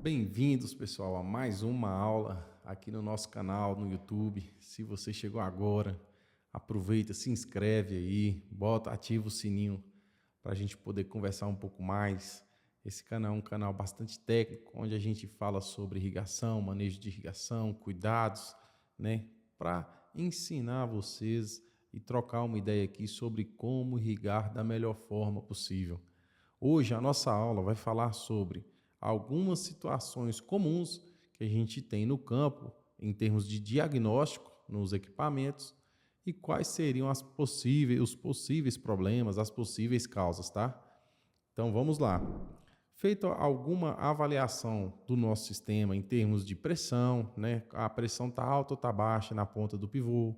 Bem-vindos, pessoal, a mais uma aula aqui no nosso canal no YouTube. Se você chegou agora, aproveita, se inscreve aí, ativa o sininho para a gente poder conversar um pouco mais. Esse canal é um canal bastante técnico, onde a gente fala sobre irrigação, manejo de irrigação, cuidados, né? Para ensinar vocês e trocar uma ideia aqui sobre como irrigar da melhor forma possível. Hoje a nossa aula vai falar sobre algumas situações comuns que a gente tem no campo em termos de diagnóstico nos equipamentos e quais seriam os possíveis problemas, as possíveis causas, tá? Então vamos lá. Feita alguma avaliação do nosso sistema em termos de pressão, né? A pressão está alta ou está baixa na ponta do pivô,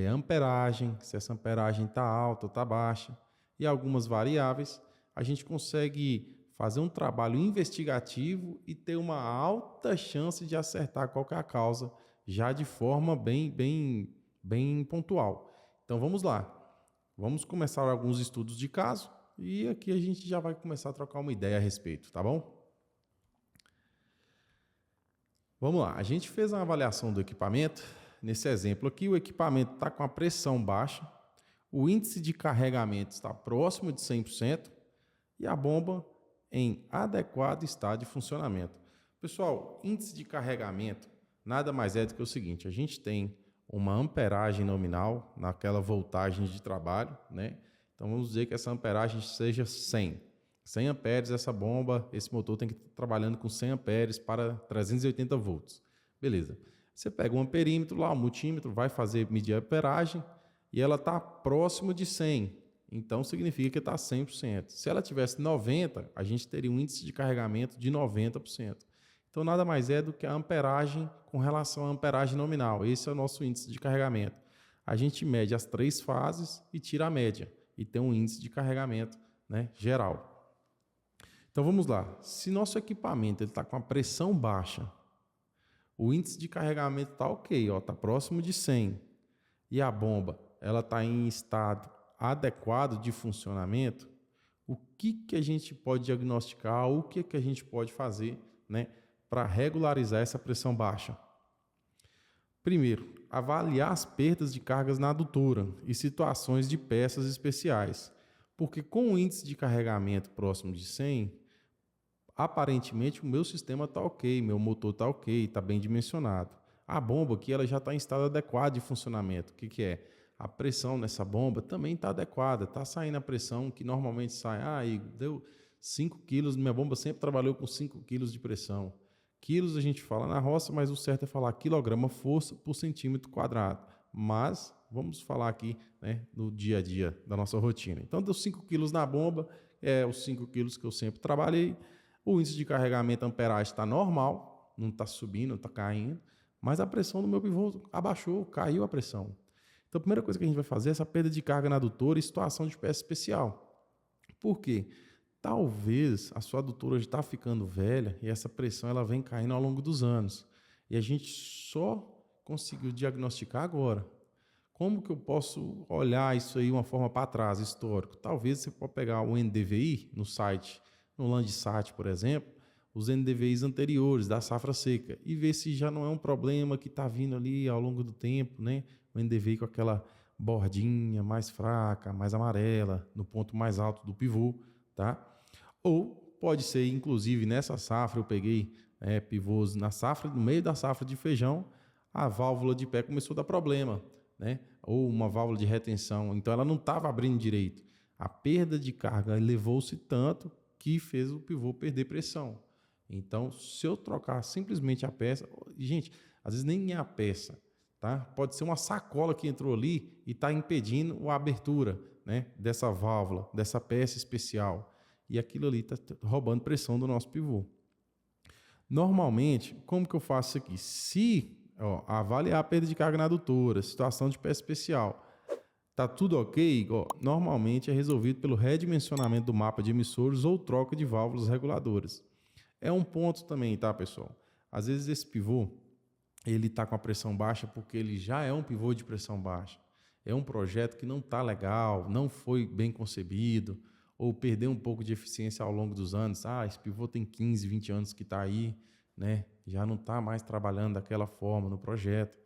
amperagem, se essa amperagem está alta ou está baixa, e algumas variáveis, a gente consegue fazer um trabalho investigativo e ter uma alta chance de acertar qual que é a causa, já de forma bem pontual. Então vamos lá. Vamos começar alguns estudos de caso e aqui a gente já vai começar a trocar uma ideia a respeito, tá bom? Vamos lá. A gente fez uma avaliação do equipamento. Nesse exemplo aqui, o equipamento está com a pressão baixa, o índice de carregamento está próximo de 100% e a bomba em adequado estado de funcionamento. Pessoal, índice de carregamento nada mais é do que o seguinte: a gente tem uma amperagem nominal naquela voltagem de trabalho, né? Então vamos dizer que essa amperagem seja 100. 100 amperes, essa bomba, esse motor tem que estar trabalhando com 100 amperes para 380 volts. Beleza. Você pega um amperímetro lá, um multímetro, vai medir a amperagem e ela está próximo de 100. Então significa que está 100%. Se ela tivesse 90%, a gente teria um índice de carregamento de 90%. Então nada mais é do que a amperagem com relação à amperagem nominal. Esse é o nosso índice de carregamento. A gente mede as 3 fases e tira a média. E tem um índice de carregamento, né, geral. Então vamos lá. Se nosso equipamento está com a pressão baixa, o índice de carregamento está ok, está próximo de 100. E a bomba está em estado adequado de funcionamento, o que a gente pode diagnosticar, o que a gente pode fazer, né, para regularizar essa pressão baixa? Primeiro, avaliar as perdas de cargas na adutora e situações de peças especiais, porque com o índice de carregamento próximo de 100, aparentemente o meu sistema está ok, meu motor está ok, está bem dimensionado. A bomba aqui ela já está em estado adequado de funcionamento. O que é? A pressão nessa bomba também está adequada, está saindo a pressão que normalmente sai. Deu 5 quilos, minha bomba sempre trabalhou com 5 quilos de pressão. Quilos a gente fala na roça, mas o certo é falar quilograma força por centímetro quadrado. Mas vamos falar aqui, né, no dia a dia da nossa rotina. Então deu 5 quilos na bomba, é os 5 quilos que eu sempre trabalhei. O índice de carregamento amperagem está normal, não está subindo, não está caindo, mas a pressão do meu pivô abaixou, caiu a pressão. Então, a primeira coisa que a gente vai fazer é essa perda de carga na adutora e situação de peça especial. Por quê? Talvez a sua adutora já está ficando velha e essa pressão ela vem caindo ao longo dos anos. E a gente só conseguiu diagnosticar agora. Como que eu posso olhar isso aí de uma forma para trás, histórico? Talvez você pode pegar o NDVI no site, no Landsat, por exemplo, os NDVIs anteriores da safra seca e ver se já não é um problema que está vindo ali ao longo do tempo, né? O NDVI com aquela bordinha mais fraca, mais amarela, no ponto mais alto do pivô, tá? Ou pode ser, inclusive, nessa safra eu peguei pivôs na safra, no meio da safra de feijão, a válvula de pé começou a dar problema, né? Ou uma válvula de retenção, então ela não estava abrindo direito. A perda de carga elevou-se tanto que fez o pivô perder pressão. Então, se eu trocar simplesmente a peça, gente, às vezes nem é a peça, tá? Pode ser uma sacola que entrou ali e está impedindo a abertura, né, dessa válvula, dessa peça especial. E aquilo ali está roubando pressão do nosso pivô. Normalmente, como que eu faço isso aqui? Se avaliar a perda de carga na adutora, situação de peça especial, tá tudo ok, normalmente é resolvido pelo redimensionamento do mapa de emissores ou troca de válvulas reguladoras. É um ponto também, tá, pessoal? Às vezes esse pivô, ele está com a pressão baixa porque ele já é um pivô de pressão baixa. É um projeto que não está legal, não foi bem concebido, ou perder um pouco de eficiência ao longo dos anos. Esse pivô tem 15, 20 anos que está aí, né? Já não está mais trabalhando daquela forma no projeto.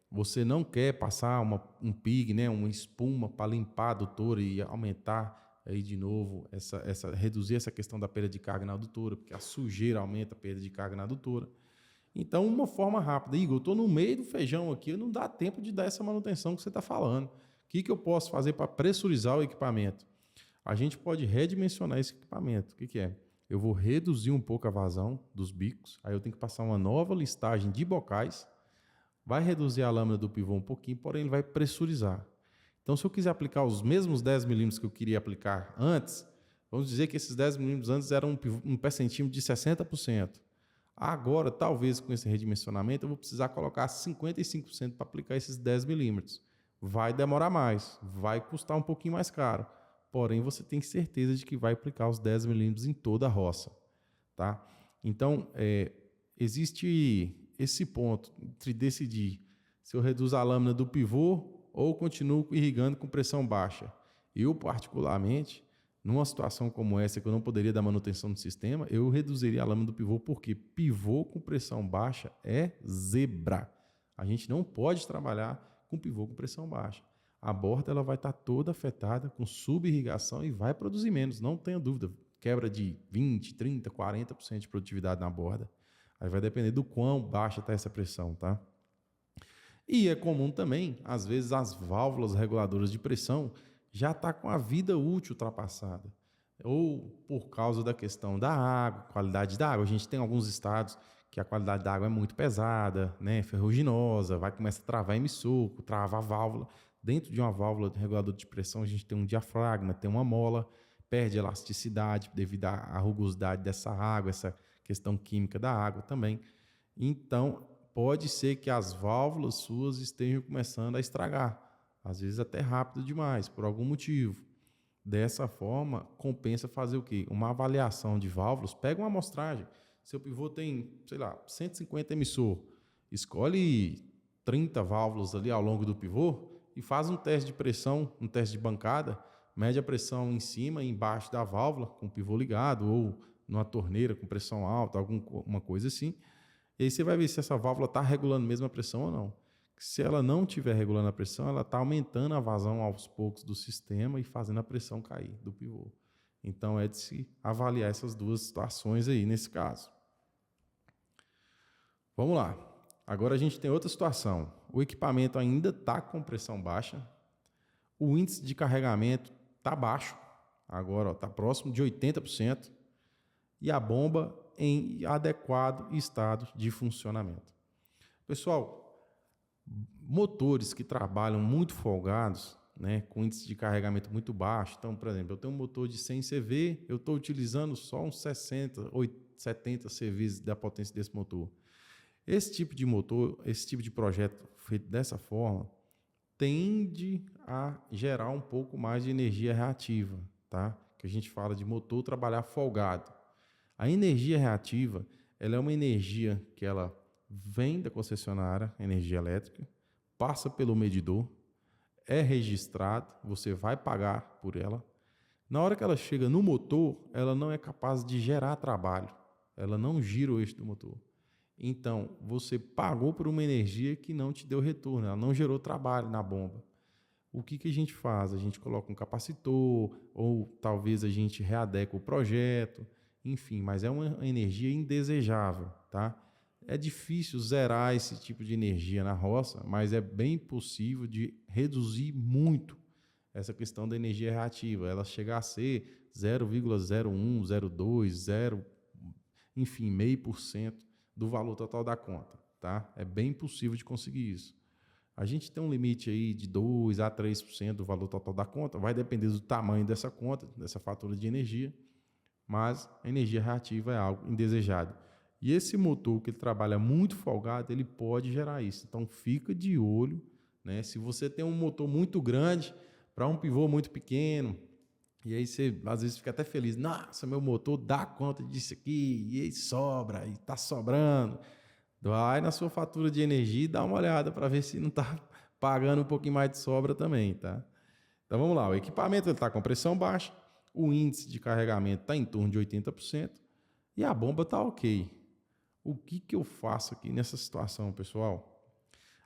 Você não quer passar um PIG, né? Uma espuma para limpar a adutora e aumentar aí de novo, reduzir essa questão da perda de carga na adutora, porque a sujeira aumenta a perda de carga na adutora. Então, uma forma rápida. Igor, eu estou no meio do feijão aqui, não dá tempo de dar essa manutenção que você está falando. O que eu posso fazer para pressurizar o equipamento? A gente pode redimensionar esse equipamento. O que é? Eu vou reduzir um pouco a vazão dos bicos, aí eu tenho que passar uma nova listagem de bocais, vai reduzir a lâmina do pivô um pouquinho, porém ele vai pressurizar. Então, se eu quiser aplicar os mesmos 10 milímetros que eu queria aplicar antes, vamos dizer que esses 10 milímetros antes eram um pé centímetro de 60%. Agora, talvez com esse redimensionamento, eu vou precisar colocar 55% para aplicar esses 10 milímetros. Vai demorar mais, vai custar um pouquinho mais caro. Porém, você tem certeza de que vai aplicar os 10 milímetros em toda a roça. Tá? Então, existe esse ponto entre decidir se eu reduzo a lâmina do pivô ou continuo irrigando com pressão baixa. Eu, particularmente, numa situação como essa, que eu não poderia dar manutenção no sistema, eu reduziria a lâmina do pivô, porque pivô com pressão baixa é zebra. A gente não pode trabalhar com pivô com pressão baixa. A borda ela vai estar toda afetada com subirrigação e vai produzir menos, não tenha dúvida. Quebra de 20%, 30%, 40% de produtividade na borda. Aí vai depender do quão baixa está essa pressão, tá? E é comum também, às vezes, as válvulas reguladoras de pressão já está com a vida útil ultrapassada. Ou por causa da questão da água, qualidade da água. A gente tem alguns estados que a qualidade da água é muito pesada, né, ferruginosa, vai começar a travar emissor, travar a válvula. Dentro de uma válvula de regulador de pressão, a gente tem um diafragma, tem uma mola, perde elasticidade devido à rugosidade dessa água, essa questão química da água também. Então, pode ser que as válvulas suas estejam começando a estragar. Às vezes até rápido demais, por algum motivo. Dessa forma, compensa fazer o quê? Uma avaliação de válvulas. Pega uma amostragem. Seu pivô tem, 150 emissor. Escolhe 30 válvulas ali ao longo do pivô e faz um teste de pressão, um teste de bancada. Mede a pressão em cima e embaixo da válvula, com o pivô ligado, ou numa torneira com pressão alta, alguma coisa assim. E aí você vai ver se essa válvula está regulando mesmo a pressão ou não. Se ela não estiver regulando a pressão, ela está aumentando a vazão aos poucos do sistema e fazendo a pressão cair do pivô. Então, é de se avaliar essas duas situações aí, nesse caso. Vamos lá. Agora a gente tem outra situação. O equipamento ainda está com pressão baixa. O índice de carregamento está baixo. Agora está próximo de 80%. E a bomba em adequado estado de funcionamento. Pessoal, motores que trabalham muito folgados, né, com índice de carregamento muito baixo. Então, por exemplo, eu tenho um motor de 100 CV, eu estou utilizando só uns 60, 70 CVs da potência desse motor. Esse tipo de motor, esse tipo de projeto feito dessa forma, tende a gerar um pouco mais de energia reativa, tá? Que a gente fala de motor trabalhar folgado. A energia reativa, ela é uma energia que ela vem da concessionária, energia elétrica, passa pelo medidor, é registrado, você vai pagar por ela. Na hora que ela chega no motor, ela não é capaz de gerar trabalho, ela não gira o eixo do motor. Então, você pagou por uma energia que não te deu retorno, ela não gerou trabalho na bomba. O que a gente faz? A gente coloca um capacitor, ou talvez a gente readeque o projeto, enfim, mas é uma energia indesejável, tá? É difícil zerar esse tipo de energia na roça, mas é bem possível de reduzir muito essa questão da energia reativa. Ela chegar a ser 0,01, 0,2, 0, enfim, 0,5% do valor total da conta, tá? É bem possível de conseguir isso. A gente tem um limite aí de 2 a 3% do valor total da conta, vai depender do tamanho dessa conta, dessa fatura de energia, mas a energia reativa é algo indesejado. E esse motor que ele trabalha muito folgado, ele pode gerar isso. Então, fica de olho, né? Se você tem um motor muito grande para um pivô muito pequeno, e aí você às vezes fica até feliz, nossa, meu motor dá conta disso aqui, e aí sobra, e está sobrando. Vai na sua fatura de energia e dá uma olhada para ver se não está pagando um pouquinho mais de sobra também, tá? Então vamos lá, o equipamento está com pressão baixa, o índice de carregamento está em torno de 80% e a bomba está ok. O que eu faço aqui nessa situação, pessoal?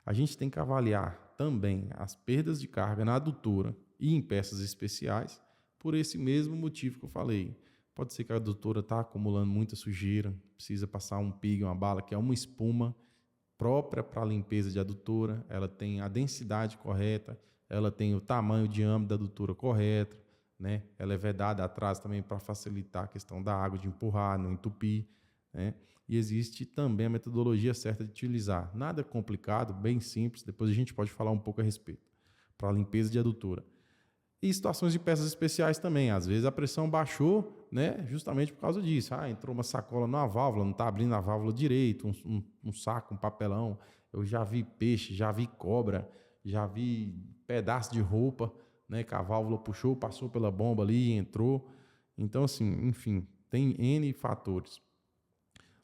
A gente tem que avaliar também as perdas de carga na adutora e em peças especiais por esse mesmo motivo que eu falei. Pode ser que a adutora está acumulando muita sujeira, precisa passar um pig, uma bala, que é uma espuma própria para a limpeza de adutora, ela tem a densidade correta, ela tem o tamanho, o diâmetro da adutora correto, né? Ela é vedada atrás também para facilitar a questão da água, de empurrar, não entupir, né? E existe também a metodologia certa de utilizar. Nada complicado, bem simples, depois a gente pode falar um pouco a respeito, para a limpeza de adutora. E situações de peças especiais também. Às vezes a pressão baixou, né, justamente por causa disso. Entrou uma sacola numa válvula, não está abrindo a válvula direito, um saco, um papelão. Eu já vi peixe, já vi cobra, já vi pedaço de roupa, né, que a válvula puxou, passou pela bomba ali e entrou. Então, assim, enfim, tem N fatores.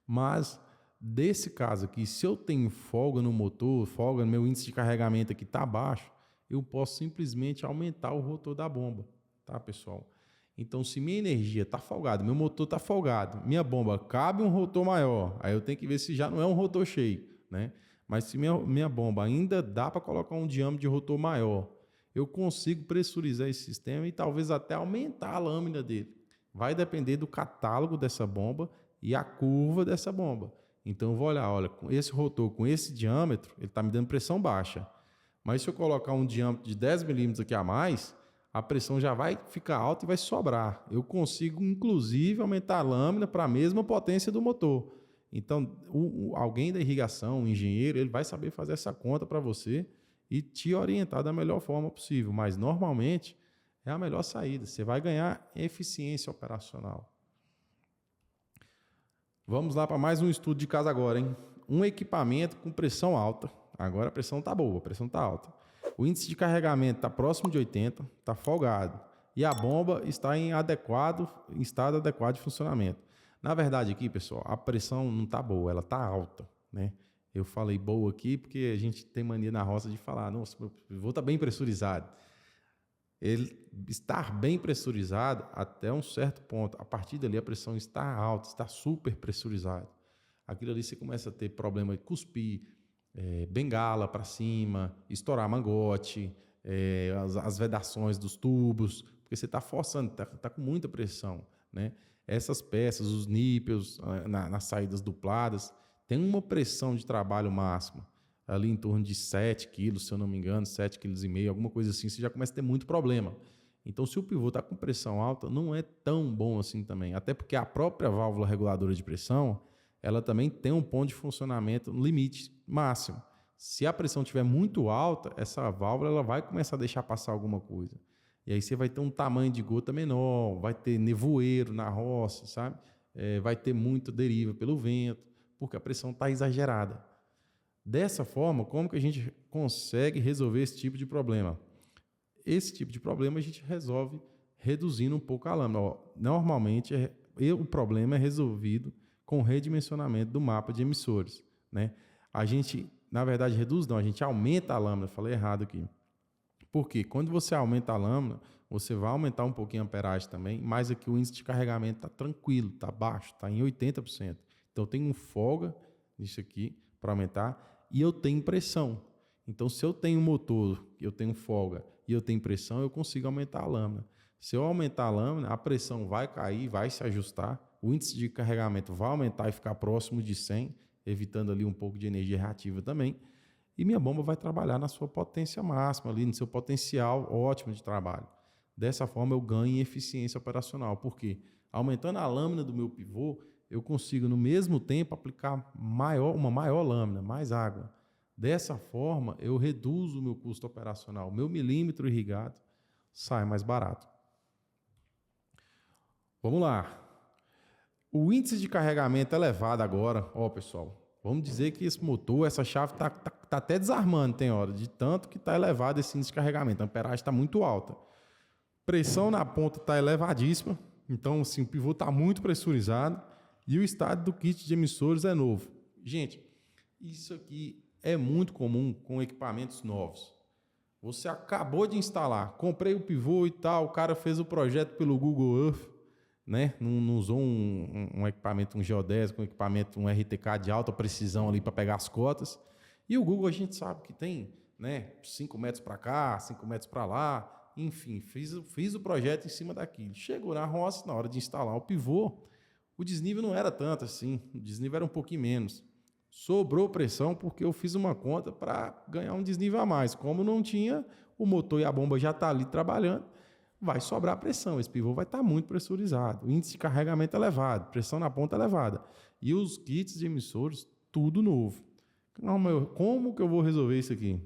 Mas, desse caso aqui, se eu tenho folga no motor, folga no meu índice de carregamento aqui está baixo, eu posso simplesmente aumentar o rotor da bomba, tá, pessoal? Então, se minha energia está folgada, meu motor está folgado, minha bomba cabe um rotor maior, aí eu tenho que ver se já não é um rotor cheio, né? Mas se minha bomba ainda dá para colocar um diâmetro de rotor maior, eu consigo pressurizar esse sistema e talvez até aumentar a lâmina dele. Vai depender do catálogo dessa bomba e a curva dessa bomba. Então, eu vou olhar, olha, com esse rotor, com esse diâmetro, ele está me dando pressão baixa. Mas se eu colocar um diâmetro de 10 milímetros aqui a mais, a pressão já vai ficar alta e vai sobrar. Eu consigo, inclusive, aumentar a lâmina para a mesma potência do motor. Então, alguém da irrigação, um engenheiro, ele vai saber fazer essa conta para você e te orientar da melhor forma possível. Mas, normalmente, é a melhor saída. Você vai ganhar eficiência operacional. Vamos lá para mais um estudo de caso agora, hein? Um equipamento com pressão alta. Agora a pressão está boa, a pressão está alta. O índice de carregamento está próximo de 80, está folgado. E a bomba está em estado adequado de funcionamento. Na verdade aqui, pessoal, a pressão não está boa, ela está alta, né? Eu falei boa aqui porque a gente tem mania na roça de falar, nossa, meu pivô está bem pressurizado. Ele estar bem pressurizado até um certo ponto. A partir dali a pressão está alta, está super pressurizado. Aquilo ali você começa a ter problema de cuspir, bengala para cima, estourar mangote, as vedações dos tubos, porque você está forçando, está com muita pressão, né? Essas peças, os nípeis nas saídas dupladas, tem uma pressão de trabalho máxima, ali em torno de 7 quilos, se eu não me engano, 7,5 kg, alguma coisa assim, você já começa a ter muito problema. Então, se o pivô está com pressão alta, não é tão bom assim também, até porque a própria válvula reguladora de pressão, ela também tem um ponto de funcionamento no limite máximo. Se a pressão estiver muito alta, essa válvula ela vai começar a deixar passar alguma coisa. E aí você vai ter um tamanho de gota menor, vai ter nevoeiro na roça, sabe? Vai ter muita deriva pelo vento, porque a pressão está exagerada. Dessa forma, como que a gente consegue resolver esse tipo de problema? Esse tipo de problema a gente resolve reduzindo um pouco a lâmina. Normalmente, o problema é resolvido com o redimensionamento do mapa de emissores, né? A gente, na verdade, reduz não, a gente aumenta a lâmina. Falei errado aqui. Por quê? Quando você aumenta a lâmina, você vai aumentar um pouquinho a amperagem também, mas aqui o índice de carregamento está tranquilo, está baixo, está em 80%. Então, eu tenho folga nisso aqui para aumentar e eu tenho pressão. Então, se eu tenho motor, eu tenho folga e eu tenho pressão, eu consigo aumentar a lâmina. Se eu aumentar a lâmina, a pressão vai cair, vai se ajustar, o índice de carregamento vai aumentar e ficar próximo de 100, evitando ali um pouco de energia reativa também, e minha bomba vai trabalhar na sua potência máxima, ali no seu potencial ótimo de trabalho. Dessa forma, eu ganho em eficiência operacional, porque aumentando a lâmina do meu pivô, eu consigo, no mesmo tempo, aplicar uma maior lâmina, mais água. Dessa forma, eu reduzo o meu custo operacional. O meu milímetro irrigado sai mais barato. Vamos lá. O índice de carregamento elevado agora, pessoal, vamos dizer que esse motor, essa chave está até desarmando, tem hora, de tanto que está elevado esse índice de carregamento. A amperagem está muito alta. Pressão na ponta está elevadíssima, então assim, o pivô está muito pressurizado e o estado do kit de emissores é novo. Gente, isso aqui é muito comum com equipamentos novos. Você acabou de instalar, comprei o pivô e tal, o cara fez o projeto pelo Google Earth, né? Não usou um equipamento, um geodésico, um equipamento, um RTK de alta precisão ali para pegar as cotas. E o Google a gente sabe que tem, né? 5 metros para cá, 5 metros para lá, enfim, fiz o projeto em cima daquilo. Chegou na roça, na hora de instalar o pivô, o desnível não era tanto assim, o desnível era um pouquinho menos. Sobrou pressão porque eu fiz uma conta para ganhar um desnível a mais. Como não tinha, o motor e a bomba já estão ali trabalhando, vai sobrar pressão. Esse pivô vai estar muito pressurizado. O índice de carregamento elevado, pressão na ponta elevada. E os kits de emissores, tudo novo. Como que eu vou resolver isso aqui?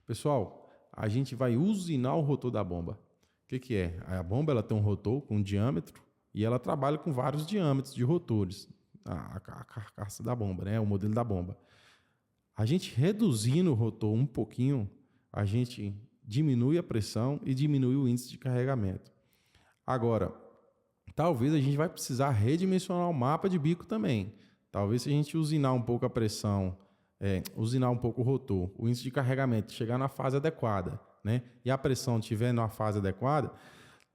Pessoal, a gente vai usinar o rotor da bomba. O que é? A bomba ela tem um rotor com um diâmetro e ela trabalha com vários diâmetros de rotores. A carcaça da bomba, né? O modelo da bomba. A gente reduzindo o rotor um pouquinho, a gente diminui a pressão e diminui o índice de carregamento. Agora, talvez a gente vai precisar redimensionar o mapa de bico também. Talvez se a gente usinar um pouco a pressão, usinar um pouco o rotor, o índice de carregamento chegar na fase adequada, né? E a pressão estiver na fase adequada,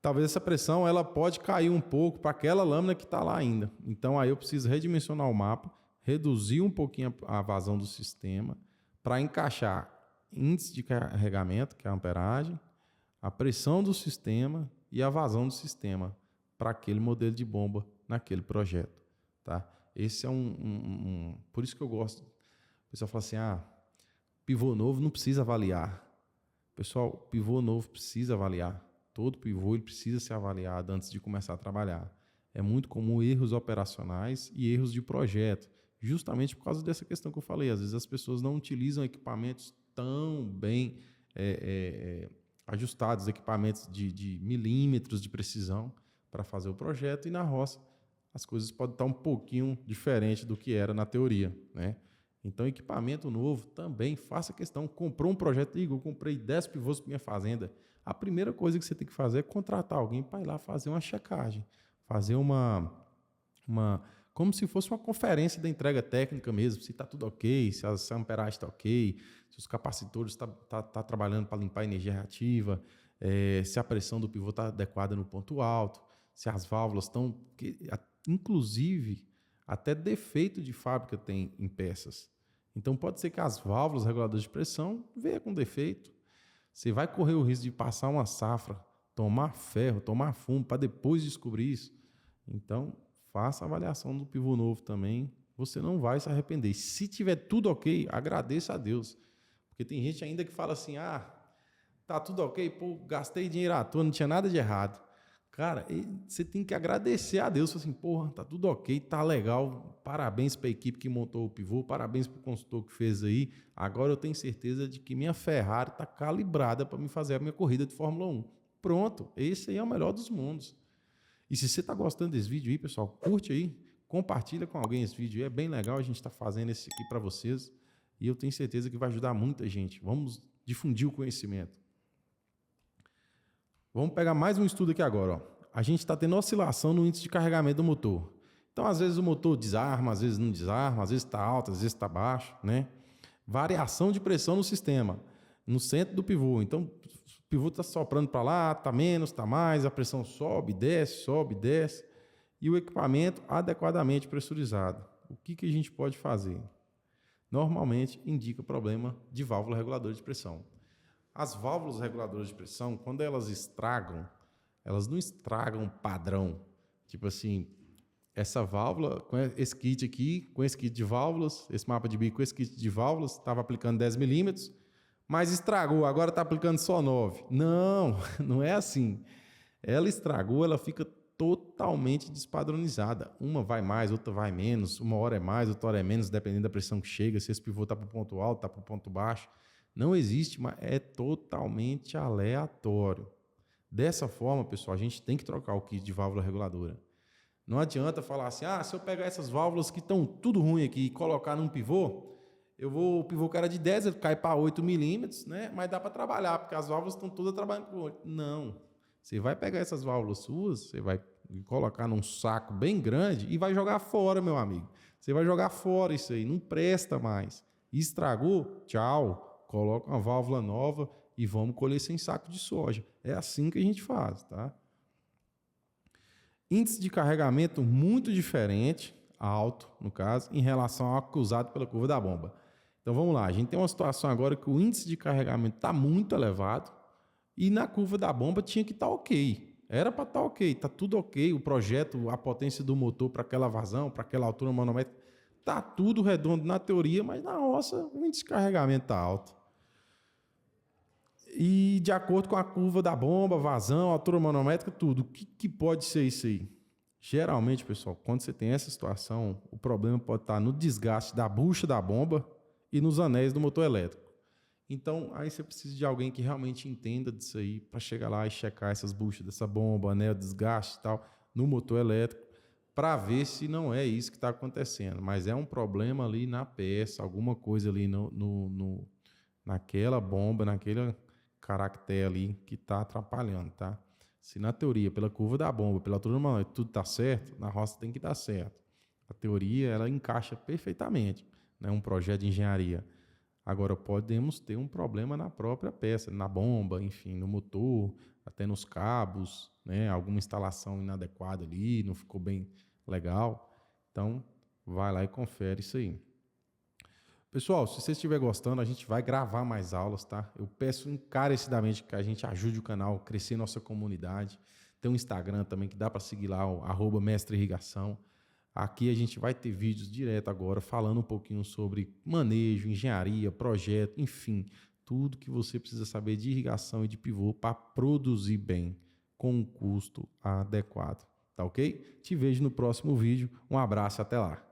talvez essa pressão ela pode cair um pouco para aquela lâmina que está lá ainda. Então, aí eu preciso redimensionar o mapa, reduzir um pouquinho a vazão do sistema para encaixar índice de carregamento, que é a amperagem, a pressão do sistema e a vazão do sistema para aquele modelo de bomba naquele projeto. Tá? Esse é por isso que eu gosto. O pessoal fala assim, pivô novo não precisa avaliar. Pessoal, pivô novo precisa avaliar. Todo pivô ele precisa ser avaliado antes de começar a trabalhar. É muito comum erros operacionais e erros de projeto, justamente por causa dessa questão que eu falei. Às vezes as pessoas não utilizam equipamentos tão bem ajustados, equipamentos de milímetros de precisão para fazer o projeto, e na roça as coisas podem estar um pouquinho diferente do que era na teoria, né? Então, equipamento novo também, faça questão. Comprou um projeto, Igor, eu comprei 10 pivôs para minha fazenda. A primeira coisa que você tem que fazer é contratar alguém para ir lá fazer uma checagem, fazer como se fosse uma conferência da entrega técnica mesmo, se está tudo ok, se a amperagem está ok, se os capacitores estão trabalhando para limpar a energia reativa, se a pressão do pivô está adequada no ponto alto, se as válvulas estão... Inclusive, até defeito de fábrica tem em peças. Então, pode ser que as válvulas reguladoras de pressão venham com defeito. Você vai correr o risco de passar uma safra, tomar ferro, tomar fumo, para depois descobrir isso. Então, faça a avaliação do pivô novo também. Você não vai se arrepender. Se tiver tudo ok, agradeça a Deus. Porque tem gente ainda que fala assim, tá tudo ok, pô, gastei dinheiro à toa, não tinha nada de errado. Cara, você tem que agradecer a Deus. Assim, porra, tá tudo ok, tá legal. Parabéns para a equipe que montou o pivô, parabéns para o consultor que fez aí. Agora eu tenho certeza de que minha Ferrari está calibrada para me fazer a minha corrida de Fórmula 1. Pronto, esse aí é o melhor dos mundos. E se você está gostando desse vídeo aí, pessoal, curte aí, compartilha com alguém esse vídeo aí. É bem legal a gente estar fazendo esse aqui para vocês. E eu tenho certeza que vai ajudar muita gente. Vamos difundir o conhecimento. Vamos pegar mais um estudo aqui agora. Ó. A gente está tendo oscilação no índice de carregamento do motor. Então, às vezes o motor desarma, às vezes não desarma, às vezes está alto, às vezes está baixo, né? Variação de pressão no sistema, no centro do pivô. Então, o pivô está soprando para lá, está menos, está mais, a pressão sobe, desce. E o equipamento adequadamente pressurizado. O que a gente pode fazer? Normalmente, indica problema de válvula reguladora de pressão. As válvulas reguladoras de pressão, quando elas estragam, elas não estragam padrão. Tipo assim, essa válvula, com esse kit aqui, com esse kit de válvulas, esse mapa de bico com esse kit de válvulas, estava aplicando 10 milímetros, mas estragou, agora está aplicando só 9. Não, não é assim. Ela estragou, ela fica totalmente despadronizada. Uma vai mais, outra vai menos, uma hora é mais, outra hora é menos, dependendo da pressão que chega, se esse pivô está para o ponto alto, está para o ponto baixo. Não existe, mas é totalmente aleatório. Dessa forma, pessoal, a gente tem que trocar o kit de válvula reguladora. Não adianta falar assim, se eu pegar essas válvulas que estão tudo ruim aqui e colocar num pivô, o pivô que era de 10, ele cai para 8 milímetros, né? Mas dá para trabalhar, porque as válvulas estão todas trabalhando com 8. Não. Você vai pegar essas válvulas suas, você vai colocar num saco bem grande e vai jogar fora, meu amigo. Você vai jogar fora isso aí, não presta mais. Estragou? Tchau. Coloca uma válvula nova e vamos colher sem saco de soja. É assim que a gente faz, tá? Índice de carregamento muito diferente, alto, no caso, em relação ao acusado pela curva da bomba. Então vamos lá, a gente tem uma situação agora que o índice de carregamento está muito elevado e na curva da bomba tinha que estar ok. Era para estar ok, está tudo ok, o projeto, a potência do motor para aquela vazão, para aquela altura manométrica, está tudo redondo na teoria, mas na roça o índice de carregamento está alto. E de acordo com a curva da bomba, vazão, altura manométrica, tudo. O que pode ser isso aí? Geralmente, pessoal, quando você tem essa situação, o problema pode estar no desgaste da bucha da bomba e nos anéis do motor elétrico. Então, aí você precisa de alguém que realmente entenda disso aí para chegar lá e checar essas buchas dessa bomba, anel, desgaste e tal, no motor elétrico, para ver se não é isso que está acontecendo. Mas é um problema ali na peça, alguma coisa ali naquela bomba, naquele caractere ali que está atrapalhando, tá? Se na teoria, pela curva da bomba, pela altura do manômetro, tudo está certo, na roça tem que dar certo. A teoria, ela encaixa perfeitamente, né? Um projeto de engenharia. Agora, podemos ter um problema na própria peça, na bomba, enfim, no motor, até nos cabos, né? Alguma instalação inadequada ali, não ficou bem legal. Então, vai lá e confere isso aí. Pessoal, se você estiver gostando, a gente vai gravar mais aulas, tá? Eu peço encarecidamente que a gente ajude o canal a crescer nossa comunidade. Tem um Instagram também que dá para seguir lá, o @mestre irrigação. Aqui a gente vai ter vídeos direto agora falando um pouquinho sobre manejo, engenharia, projeto, enfim, tudo que você precisa saber de irrigação e de pivô para produzir bem, com um custo adequado. Tá ok? Te vejo no próximo vídeo. Um abraço, até lá.